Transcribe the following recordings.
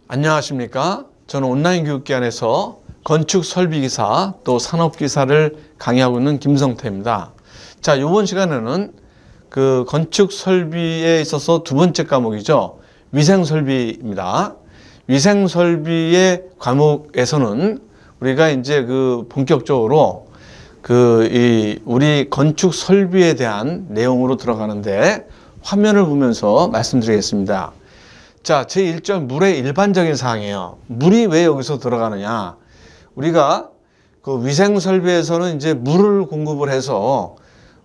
안녕하십니까? 저는 온라인 교육기관에서 건축 설비기사 또 산업기사를 강의하고 있는 김성태입니다. 자, 이번 시간에는 그 건축 설비에 있어서 두 번째 과목이죠. 위생설비입니다. 위생설비의 과목에서는 우리가 이제 본격적으로 우리 건축 설비에 대한 내용으로 들어가는데 화면을 보면서 말씀드리겠습니다. 자, 제1절 물의 일반적인 사항이에요. 물이 왜 여기서 들어가느냐? 우리가 위생설비에서는 이제 물을 공급을 해서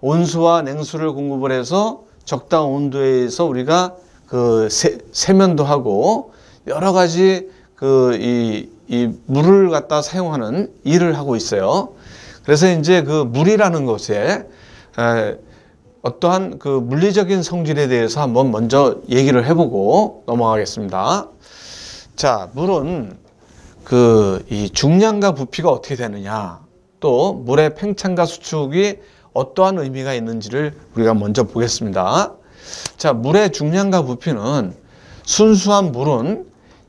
온수와 냉수를 공급을 해서 적당한 온도에서 우리가 세면도 하고 여러 가지 이 물을 갖다 사용하는 일을 하고 있어요. 그래서 이제 물이라는 것에 어떠한 물리적인 성질에 대해서 한번 먼저 얘기를 해보고 넘어가겠습니다. 자, 물은 이 중량과 부피가 어떻게 되느냐, 또 물의 팽창과 수축이 어떠한 의미가 있는지를 우리가 먼저 보겠습니다. 자, 물의 중량과 부피는 순수한 물은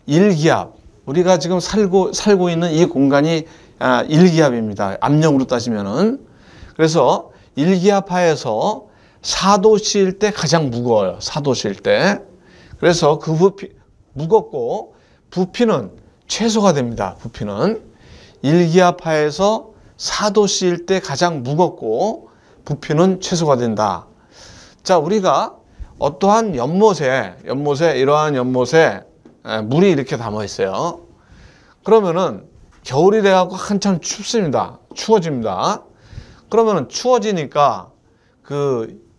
1기압, 우리가 지금 살고 있는 이 공간이 1기압입니다. 압력으로 따지면은. 그래서 1기압 하에서 4도씨일 때 가장 무거워요. 4도씨일 때. 그래서 무겁고 부피는 최소가 됩니다. 부피는 1기압 하에서 4도씨일 때 가장 무겁고 부피는 최소가 된다. 자, 우리가 어떠한 이러한 연못에 물이 이렇게 담아 있어요. 그러면은 겨울이 돼갖고 한참 춥습니다. 추워집니다. 그러면은 추워지니까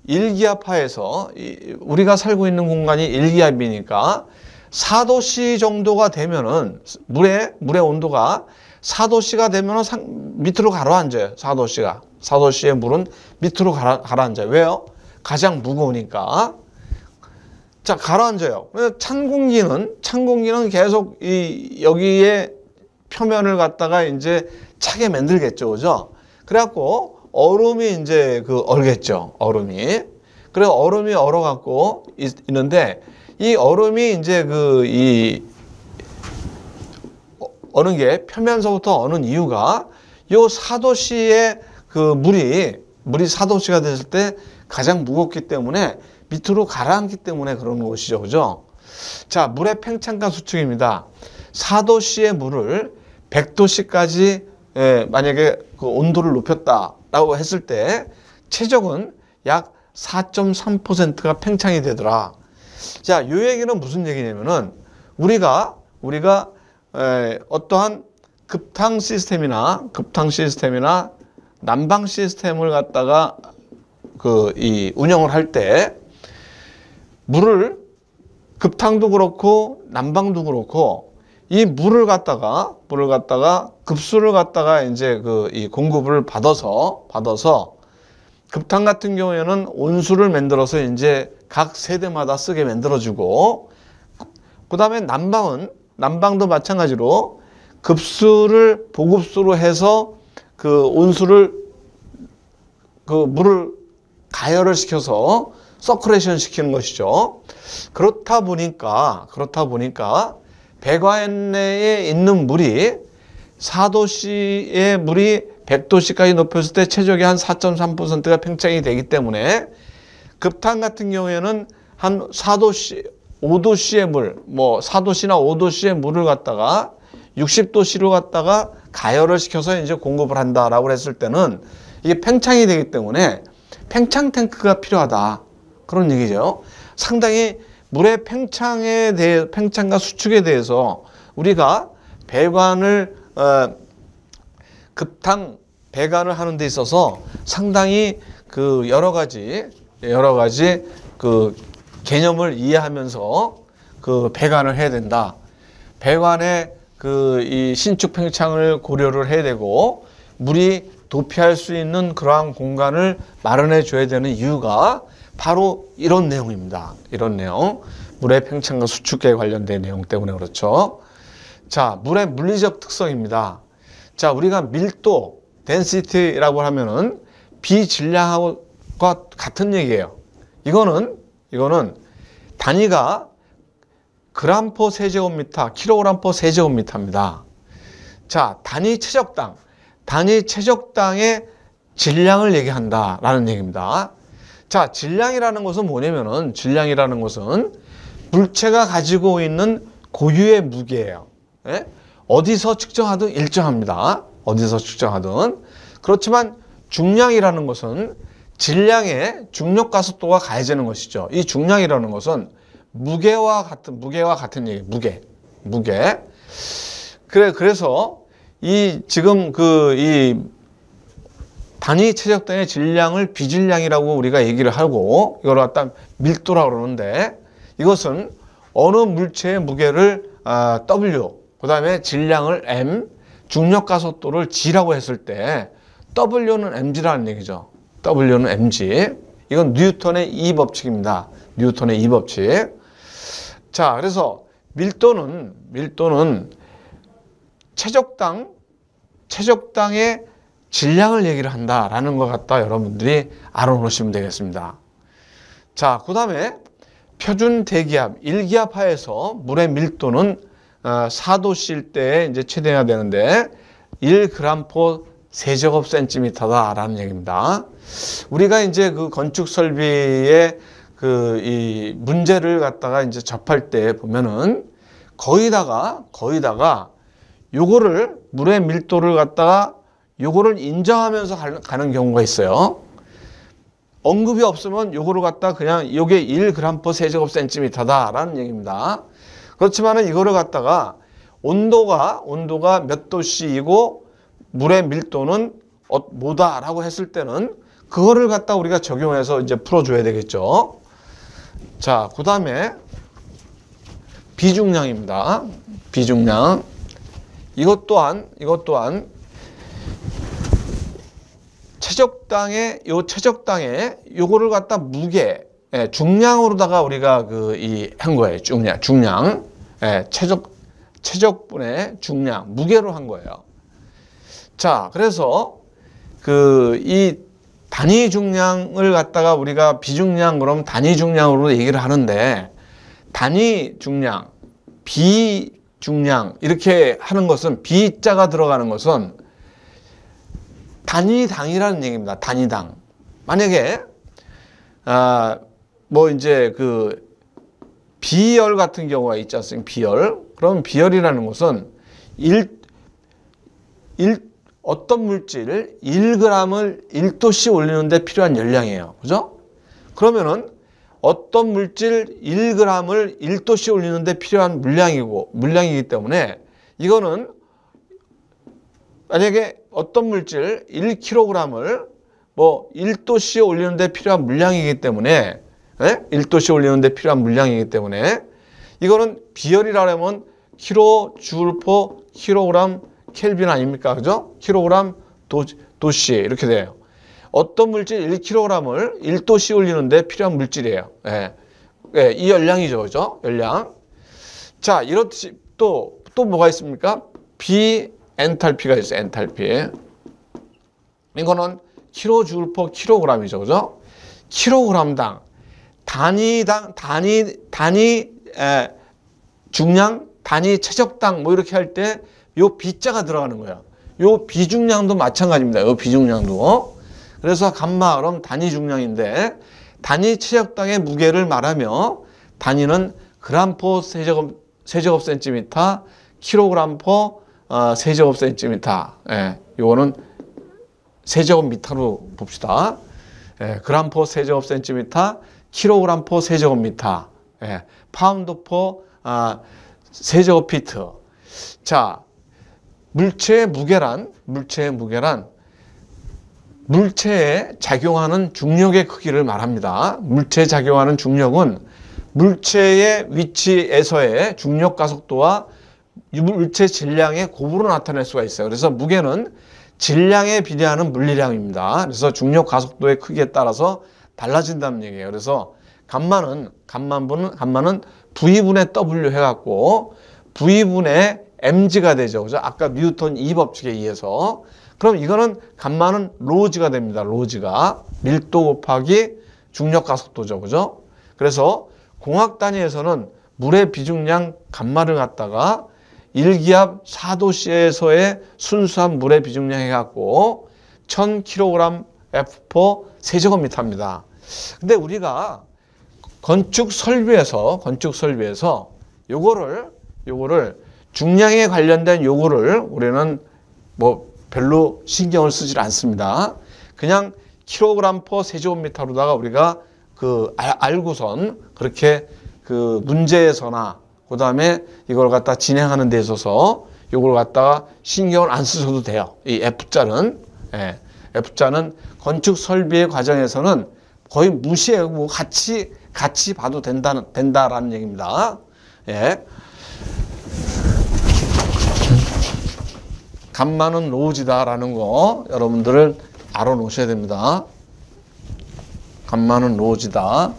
1기압 하에서 우리가 살고 있는 공간이 1기압이니까 4도씨 정도가 되면은 물의 온도가 4도씨가 되면은 밑으로 가라앉아요. 4도씨의 물은 밑으로 가라앉아요. 왜요? 가장 무거우니까. 자, 가라앉아요. 찬 공기는 계속 여기에 표면을 갖다가 이제 차게 만들겠죠. 그죠? 그래갖고 얼음이 이제 얼겠죠. 얼음이. 그래서 얼음이 얼어갖고 있는데, 이 얼음이 이제 어는 게 표면서부터 어는 이유가 요 4도씨의 물이 4도씨가 됐을 때 가장 무겁기 때문에 밑으로 가라앉기 때문에 그러는 것이죠. 그죠? 자, 물의 팽창과 수축입니다. 4도씨의 물을 100도씨까지 만약에 온도를 높였다라고 했을 때 최적은 약 4.3%가 팽창이 되더라. 자, 이 얘기는 무슨 얘기냐면은 우리가 어떠한 급탕 시스템이나 난방 시스템을 갖다가 운영을 할 때 물을 급탕도 그렇고 난방도 그렇고 이 물을 갖다가 급수를 갖다가 이제 이 공급을 받아서 급탕 같은 경우에는 온수를 만들어서 이제 각 세대마다 쓰게 만들어주고, 그 다음에 난방도 마찬가지로 급수를 보급수로 해서 물을 가열을 시켜서 서큘레이션 시키는 것이죠. 그렇다 보니까 배관 내에 있는 물이 4도씨의 물이 100도씨까지 높였을 때 최적의 한 4.3%가 팽창이 되기 때문에 급탕 같은 경우에는 한 4도씨, 5도씨의 물, 4도씨나 5도씨의 물을 갖다가 60도씨로 갖다가 가열을 시켜서 이제 공급을 한다라고 했을 때는 이게 팽창이 되기 때문에 팽창 탱크가 필요하다. 그런 얘기죠. 상당히 물의 팽창과 수축에 대해서 우리가 배관을 배관을 하는 데 있어서 상당히 여러 가지 개념을 이해하면서 배관을 해야 된다. 배관의 이 신축 팽창을 고려를 해야 되고 물이 도피할 수 있는 그러한 공간을 마련해 줘야 되는 이유가 바로 이런 내용입니다. 이런 내용. 물의 팽창과 수축에 관련된 내용 때문에 그렇죠. 자, 물의 물리적 특성입니다. 자, 우리가 밀도, density라고 하면은 비질량과 같은 얘기예요. 이거는 단위가 그램/세제곱미터, 킬로그램/세 세제곱미터입니다. 자, 단위 최적당. 단위 최적당의 질량을 얘기한다라는 얘기입니다. 자, 질량이라는 것은 뭐냐면은, 질량이라는 것은 물체가 가지고 있는 고유의 무게예요. 예? 어디서 측정하든 일정합니다. 어디서 측정하든. 그렇지만 중량이라는 것은 질량의 중력 가속도가 가해지는 것이죠. 이 중량이라는 것은 무게와 같은 얘기, 무게. 그래서 지금 이 단위 최적당의 질량을 비질량이라고 우리가 얘기를 하고, 이걸 갖다 밀도라고 그러는데, 이것은 어느 물체의 무게를 W, 그 다음에 질량을 M, 중력 가속도를 G라고 했을 때 W는 mg라는 얘기죠. W는 mg. 이건 뉴턴의 이 법칙입니다. 뉴턴의 이 법칙. 자, 그래서 밀도는 최적당의 질량을 얘기를 한다라는 것 갖다 여러분들이 알아놓으시면 되겠습니다. 자, 그 다음에 표준 대기압 1기압 하에서 물의 밀도는 4도씨일 때 이제 최대해야 되는데 1g/세 세제곱센티미터다라는 얘기입니다. 우리가 이제 그 건축 설비의 이 문제를 갖다가 이제 접할 때 보면은 거의다가 요거를 물의 밀도를 갖다가 요거를 인정하면서 가는 경우가 있어요. 언급이 없으면 요거를 갖다 그냥 요게 1g/세 세제곱센티미터다라는 얘기입니다. 그렇지만은 이거를 갖다가 온도가 몇 도씨이고 물의 밀도는 뭐다라고 했을 때는 그거를 갖다 우리가 적용해서 이제 풀어줘야 되겠죠. 자, 그 다음에 비중량입니다. 비중량. 이것 또한 최적당에 요거를 갖다 무게, 중량으로다가 우리가 한 거예요. 중량. 최적분의 중량, 무게로 한 거예요. 자, 그래서 이 단위 중량을 갖다가 우리가 비중량 그럼 단위 중량으로 얘기를 하는데, 단위 중량, 비중량 이렇게 하는 것은 비자가 들어가는 것은 단위당이라는 얘기입니다. 단위당. 만약에 뭐 이제 비열 같은 경우가 있지 않습니까? 비열. 그럼 비열이라는 것은 어떤 물질을 1g을 1도씨 올리는데 필요한 열량이에요. 그죠? 그러면은 어떤 물질 1g을 1도씨 올리는데 필요한 물량이기 때문에 이거는 만약에 어떤 물질 1kg을 뭐 1도씨 올리는데 필요한 물량이기 때문에 1도씨 올리는데 필요한 물량이기 때문에 이거는 비열이라 하면 킬로 줄 퍼 킬로그램 켈빈 아닙니까? 그죠? 킬로그램 도씨 이렇게 돼요. 어떤 물질 1kg을 1도씨 올리는데 필요한 물질이에요. 이 열량이죠. 그죠? 열량. 자, 이렇듯이 또 뭐가 있습니까? 엔탈피가 있어요. 엔탈피. 이거는 킬로줄 퍼 킬로그램이죠. 그죠? 킬로그램당 단위 중량, 단위 최적당 뭐 이렇게 할 때 요 비자가 들어가는 거예요. 요 비중량도 마찬가지입니다. 요 비중량도. 그래서 감마 그럼 단위 중량인데 단위 최적당의 무게를 말하며 단위는 그램/세 세제곱센티미터, 킬로그램/세 세제곱센티미터. 요거는 세제곱미터로 봅시다. 그램/세 세제곱센티미터, 킬로그램/세 세제곱미터, 파운드/세 세제곱피트. 자, 물체의 무게란 물체에 작용하는 중력의 크기를 말합니다. 물체에 작용하는 중력은 물체의 위치에서의 중력 가속도와 물체 질량의 곱으로 나타낼 수가 있어요. 그래서 무게는 질량에 비례하는 물리량입니다. 그래서 중력 가속도의 크기에 따라서 달라진다는 얘기예요. 그래서 감마는 V분의 W 해갖고 V분의 mg가 되죠. 그죠? 아까 뉴턴 이 법칙에 의해서. 그럼 이거는 감마는 로즈가 됩니다. 로즈가. 밀도 곱하기 중력 가속도죠. 그죠? 그래서 공학 단위에서는 물의 비중량 감마를 갖다가 1기압 4도씨에서의 순수한 물의 비중량 해갖고 1000kg F4 세제곱미터입니다. 근데 우리가 건축 설비에서 요거를 중량에 관련된 요거를 우리는 뭐 별로 신경을 쓰질 않습니다. 그냥 kg/s 세제곱미터로다가 우리가 그 알고선 그렇게 그 문제에서나 그 다음에 이걸 갖다 진행하는 데 있어서 이걸 갖다가 신경을 안 쓰셔도 돼요. 이 F자는, 예, F자는 건축 설비의 과정에서는 거의 무시하고 같이 봐도 된다라는 얘기입니다. 예. 감마는 로우지다라는 거 여러분들을 알아놓으셔야 됩니다. 감마는 로우지다.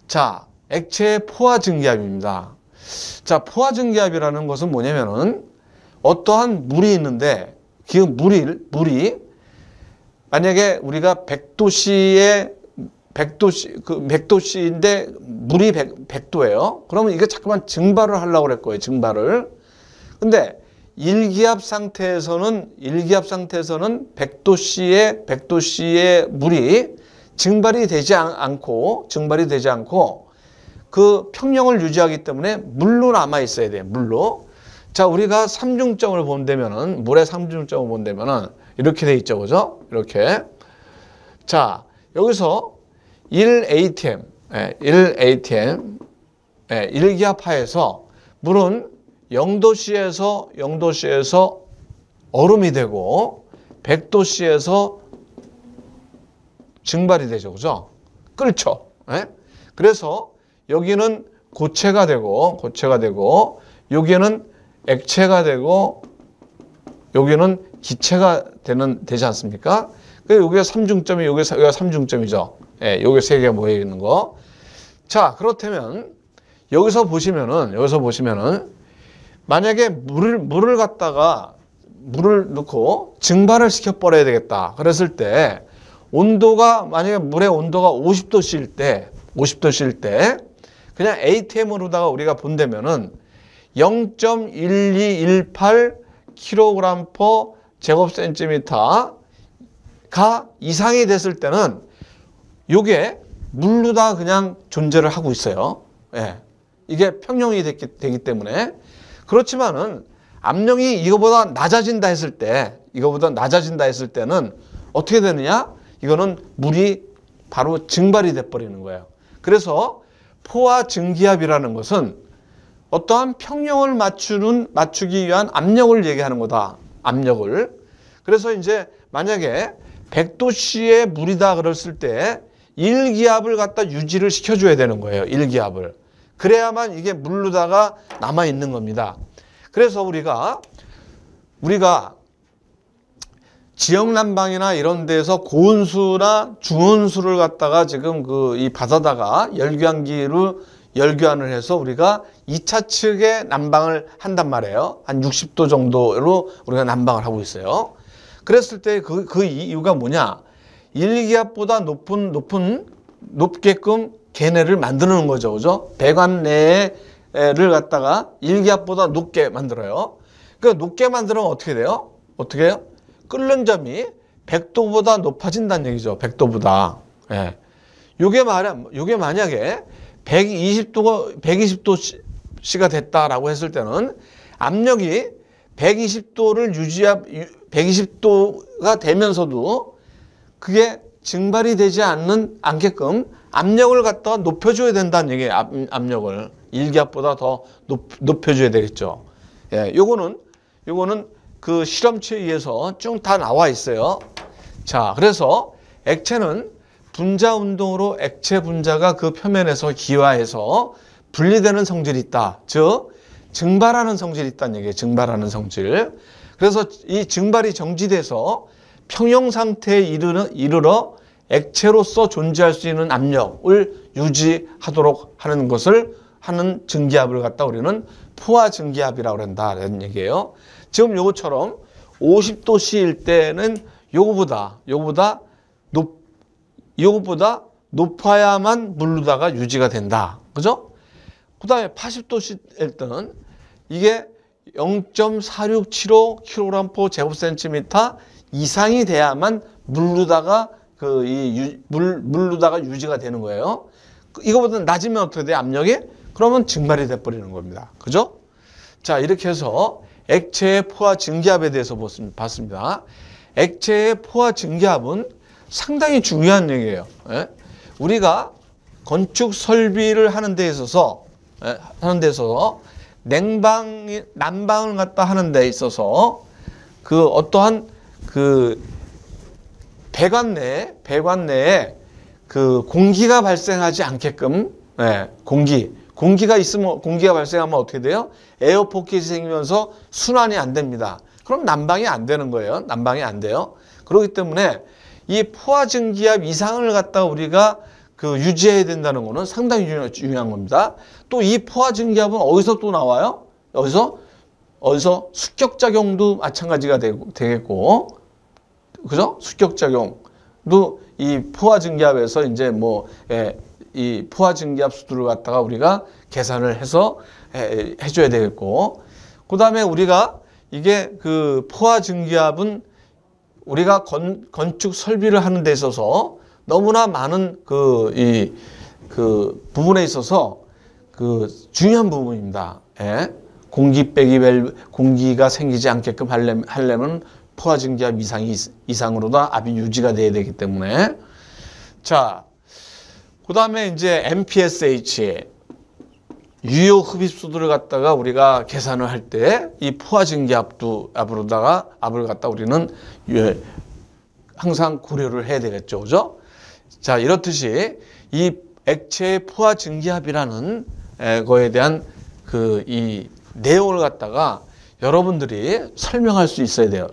자, 액체의 포화 증기압입니다. 자, 포화 증기압이라는 것은 뭐냐면은 어떠한 물이 있는데 그 물이 만약에 우리가 100도씨인데 물이 100도예요. 그러면 이게 자꾸만 증발을 하려고 그럴 거예요. 증발을. 근데 1기압 상태에서는 100도씨의 물이 증발이 되지 않고 그 평형을 유지하기 때문에 물로 남아 있어야 돼요. 물로. 자, 우리가 삼중점을 본다면은 물의 삼중점을 본다면은 이렇게 돼 있죠. 그죠? 이렇게. 자, 여기서 1atm, 1기압 하에서 물은 0도씨에서 얼음이 되고 100도씨에서 증발이 되죠. 그죠? 끓죠. 예? 그래서 여기는 고체가 되고 여기는 액체가 되고 여기는 기체가 되지 않습니까? 그래서 여기가 삼중점이 여기가 삼중점이죠. 예, 여기 세 개가 모여 있는 거. 자, 그렇다면 여기서 보시면은 만약에 물을 넣고 증발을 시켜 버려야 되겠다. 그랬을 때 만약에 물의 온도가 50도씨일 때 그냥 ATM으로다가 우리가 본다면은 0.1218 kg/제곱센티미터가 이상이 됐을 때는 요게 물로다 그냥 존재를 하고 있어요. 예. 이게 평형이 되기 때문에. 그렇지만은 압력이 이거보다 낮아진다 했을 때는 어떻게 되느냐? 이거는 물이 바로 증발이 돼 버리는 거예요. 그래서 포화 증기압이라는 것은 어떠한 평형을 맞추기 위한 압력을 얘기하는 거다. 압력을. 그래서 이제 만약에 100도씨의 물이다 그랬을 때 1기압을 갖다 유지를 시켜줘야 되는 거예요. 1기압을. 그래야만 이게 물로다가 남아있는 겁니다. 그래서 우리가 지역난방이나 이런 데서 고온수나 중온수를 갖다가 지금 이 받아다가 열교환을 해서 우리가 2차 측에 난방을 한단 말이에요. 한 60도 정도로 우리가 난방을 하고 있어요. 그랬을 때 그 이유가 뭐냐? 1기압보다 높게끔 걔네를 만드는 거죠. 그죠? 배관 내를 갖다가 1기압보다 높게 만들어요. 그러니까 높게 만들면 어떻게 돼요? 어떻게 해요? 끓는 점이 100도보다 높아진다는 얘기죠. 100도보다. 예. 요게 만약에 120도씨가 됐다라고 했을 때는 압력이 120도가 되면서도 그게 증발이 되지 않게끔 압력을 갖다가 높여줘야 된다는 얘기예요. 압력을. 1기압보다 더 높여줘야 되겠죠. 예, 요거는 그 실험치에 의해서 쭉 다 나와 있어요. 자, 그래서 액체는 분자 운동으로 액체 분자가 그 표면에서 기화해서 분리되는 성질이 있다. 즉, 증발하는 성질이 있다는 얘기예요. 증발하는 성질. 그래서 이 증발이 정지돼서 평형 상태에 이르러 액체로서 존재할 수 있는 압력을 유지하도록 하는 증기압을 갖다 우리는 포화 증기압이라고 한다는 얘기예요. 지금 요것처럼 50도씨일 때는 요거보다 높아야만 물르다가 유지가 된다. 그죠? 그 다음에 80도씨일 때는 이게 0.4675kg/제곱센티미터 이상이 돼야만 물르다가 물르다가 유지가 되는 거예요. 이거보다 낮으면 어떻게 돼? 압력이? 그러면 증발이 돼 버리는 겁니다. 그죠? 자, 이렇게 해서 액체의 포화 증기압에 대해서 봤습니다. 액체의 포화 증기압은 상당히 중요한 얘기예요. 예? 우리가 건축 설비를 하는 데 있어서 난방을 갖다 하는 데 있어서 그 어떠한 그 배관 내에 그 공기가 발생하지 않게끔, 예, 공기가 발생하면 어떻게 돼요? 에어 포켓이 생기면서 순환이 안 됩니다. 그럼 난방이 안 되는 거예요. 난방이 안 돼요. 그렇기 때문에 이 포화 증기압 이상을 갖다가 우리가 그 유지해야 된다는 거는 상당히 중요한 겁니다. 또 이 포화 증기압은 어디서 또 나와요? 어디서 습격작용도 마찬가지가 되겠고, 그죠? 습격작용도 이 포화 증기압에서 이제 이 포화 증기압 수들을 갖다가 우리가 계산을 해서 해줘야 되겠고, 그 다음에 우리가 이게 그 포화 증기압은 우리가 건축 설비를 하는 데 있어서 너무나 많은 그 부분에 있어서 그 중요한 부분입니다. 예? 공기가 생기지 않게끔 하려면 포화 증기압 이상으로도 압이 유지가 돼야 되기 때문에. 자, 그 다음에 이제 MPSH 유효 흡입수들을 갖다가 우리가 계산을 할 때 이 포화 증기압을 갖다 우리는 항상 고려를 해야 되겠죠, 그죠? 자, 이렇듯이 이 액체의 포화 증기압이라는 거에 대한 이 내용을 갖다가 여러분들이 설명할 수 있어야 돼요.